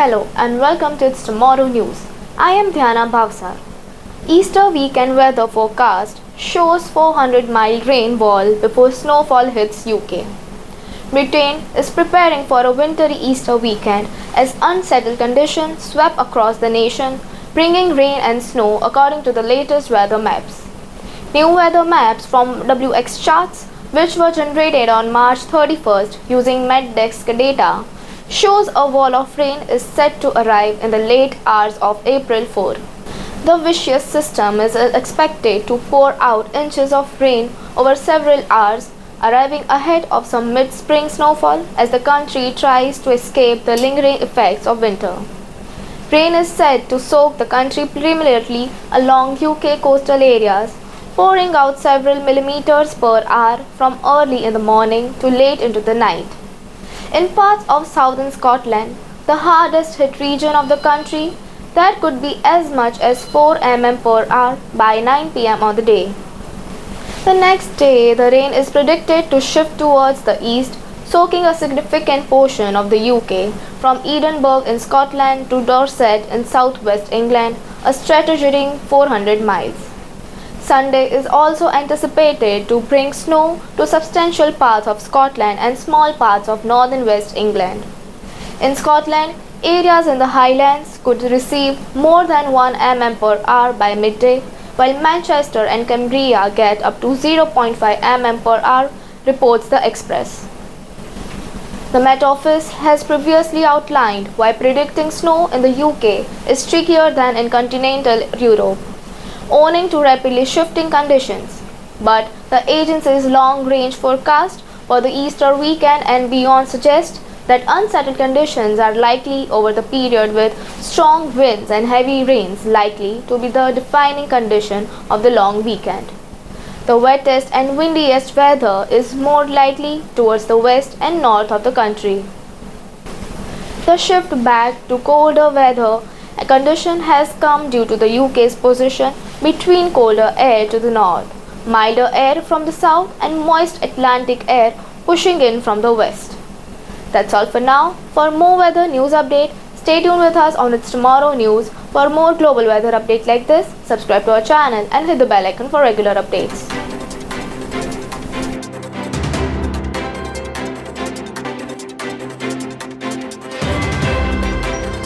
Hello and welcome to It's Tomorrow News. I am Dhyana Bhavsar. Easter weekend weather forecast shows 400-mile rain wall before snowfall hits UK. Britain is preparing for a wintry Easter weekend as unsettled conditions swept across the nation, bringing rain and snow according to the latest weather maps. New weather maps from WX charts, which were generated on March 31st using Metdesk data, shows a wall of rain is set to arrive in the late hours of April 4. The vicious system is expected to pour out inches of rain over several hours, arriving ahead of some mid-spring snowfall as the country tries to escape the lingering effects of winter. Rain is said to soak the country primarily along UK coastal areas, pouring out several millimeters per hour from early in the morning to late into the night. In parts of southern Scotland, the hardest hit region of the country, that could be as much as 4 mm per hour by 9 pm on the day. The next day, the rain is predicted to shift towards the east, soaking a significant portion of the UK, from Edinburgh in Scotland to Dorset in southwest England, a stretch measuring 400 miles. Sunday is also anticipated to bring snow to substantial parts of Scotland and small parts of northern West England. In Scotland, areas in the Highlands could receive more than 1 mm per hour by midday, while Manchester and Cumbria get up to 0.5 mm per hour, reports the Express. The Met Office has previously outlined why predicting snow in the UK is trickier than in continental Europe, owing to rapidly shifting conditions. But the agency's long-range forecast for the Easter weekend and beyond suggests that unsettled conditions are likely over the period, with strong winds and heavy rains likely to be the defining condition of the long weekend. The wettest and windiest weather is more likely towards the west and north of the country. The shift back to colder weather condition has come due to the UK's position between colder air to the north, milder air from the south, and moist Atlantic air pushing in from the west. That's all for now. For more weather news update, stay tuned with us on It's Tomorrow News. For more global weather updates like this, subscribe to our channel and hit the bell icon for regular updates.